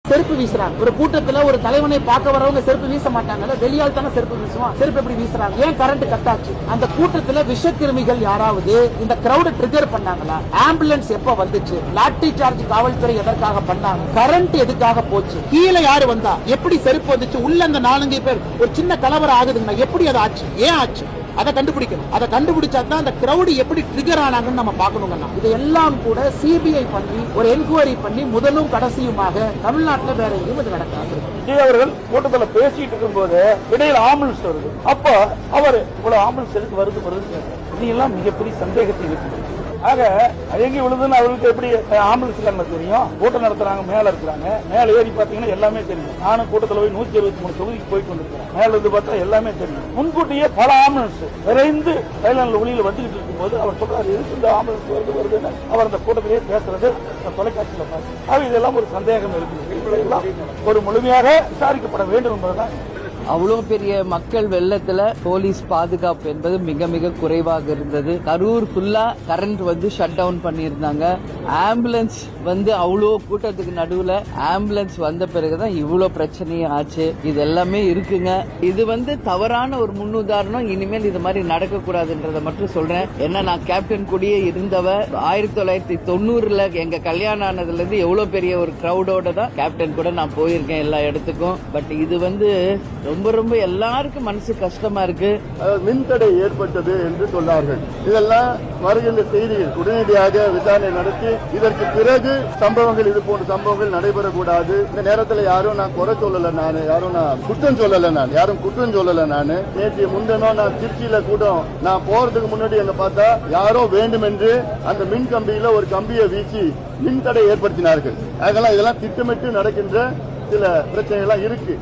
செருப்பு வீசுறாங்க. ஒரு கூட்டத்துல ஒரு தலைவனை பார்க்க வரவங்க செருப்பு வீச மாட்டாங்கல்ல, வெளியால் தானே செருப்பு வீசுவான். செருப்பு எப்படி வீசுறாங்க? ஏன் கரண்ட் கட் ஆச்சு? அந்த கூட்டத்துல விஷக்கிருமிகள் யாராவது இந்த கிரௌட் ட்ரிகர் பண்ணாங்களா? ஆம்புலன்ஸ் எப்ப வந்துச்சு? லாட்டரி சார்ஜ் காவல்துறை எதற்காக பண்ணாங்க? கரண்ட் எதுக்காக போச்சு? கீழே யாரு வந்தா? எப்படி செருப்பு வந்துச்சு? உள்ள அந்த 4-5 பேர் ஒரு சின்ன கலவரம் ஆகுதுன்னா எப்படி அது ஆச்சு? ஏன் ஆச்சு? அதை கண்டுபிடிக்கணும். அதை கண்டுபிடிச்சா தான் அந்த கிரௌட் எப்படி ட்ரிகர் ஆனாங்கன்னு நம்ம பார்க்கணும்னா, இதெல்லாம் கூட சிபிஐ பண்ணி ஒரு என்கொயரி பண்ணி முதலும் கடைசியுமாக தமிழ்நாட்டில் வேற எங்கேயும் இது நடக்காது. விஜய் அவர்கள் கூட்டத்தில் பேசிட்டு இருக்கும்போது இடையில ஆம்புலன்ஸ் வருது. அப்போ அவர் இவ்வளவு ஆம்புலன்ஸ் எதுக்கு வருது இதெல்லாம் மிகப்பெரிய சந்தேகத்தை இருக்கு. ஆக எங்க விழுதுன்னு அவருக்கு எப்படி ஆம்புலன்ஸ் இல்லாம தெரியும்? கூட்டம் நடத்துறாங்க, மேல இருக்கிறாங்க, மேல ஏறி பாத்தீங்கன்னா எல்லாமே தெரியும். நானும் கூட்டத்தில் போய் 123 தொகுதிக்கு போயிட்டு வந்திருக்கிறேன். மேல இருந்து பார்த்தா எல்லாமே தெரியும். முன்கூட்டியே பல ஆம்புலன்ஸ் விரைந்து தைலாந்து ஒளியில வந்துகிட்டு இருக்கும் போது அவர் சொல்றாரு, எதுக்கு இந்த ஆம்புலன்ஸ் வருதுன்னு அவர் அந்த கூட்டத்திலேயே பேசுறது தொலைக்காட்சியில பார்த்து. ஆக இதெல்லாம் ஒரு சந்தேகம் இருக்குது. ஒரு முழுமையாக விசாரிக்கப்பட வேண்டும் என்பதுதான். அவ்வளவு பெரிய மக்கள் வெள்ளத்துல போலீஸ் பாதுகாப்பு என்பது மிக மிக குறைவாக இருந்தது. கரூர் ஃபுல்லா கரண்ட் ஷட் டவுன் பண்ணியிருந்தாங்க. ஆம்புலன்ஸ் அவ்வளோ கூட்டத்துக்கு நடுவுல ஆம்புலன்ஸ் வந்த பிறகுதான் இவ்வளவு பிரச்சனையும் ஆச்சு. இது எல்லாமே இருக்குங்க. இது தவறான ஒரு முன்னுதாரணம். இனிமேல் இது மாதிரி நடக்கக்கூடாதுன்றத மட்டும் சொல்றேன். ஏன்னா நான் கேப்டன் கூடயே இருந்தவர். 1990 எங்க கல்யாணம் ஆனதுல இருந்து எவ்வளவு பெரிய ஒரு கிரௌடோட தான் கேப்டன் கூட நான் போயிருக்கேன் எல்லா இடத்துக்கும். பட் இது ரொம்ப ரொம்ப எல்லாருக்கும் மனசு கஷ்டமா இருக்கு. மின்தடை ஏற்பட்டது என்று சொன்னார்கள். இதெல்லாம் வருகின்ற செய்திகள் உடனடியாக விசாரணை நடத்தி இதற்கு பிறகு சம்பவங்கள், இது போன்ற சம்பவங்கள் நடைபெறக்கூடாது. இந்த நேரத்தில் யாரும் நான் குறை சொல்லல, நான் குற்றம் சொல்லல, யாரும் குற்றம் சொல்லல. நான் நேற்று முன்தினம் நான் திருச்சியில கூட்டம் நான் போறதுக்கு முன்னாடி எங்க பார்த்தா யாரோ வேண்டும் என்று அந்த மின் கம்பியில ஒரு கம்பியை வீசி மின்தடை ஏற்படுத்தினார்கள். இதெல்லாம் திட்டமிட்டு நடக்கின்ற சில பிரச்சனைகள் இருக்கு.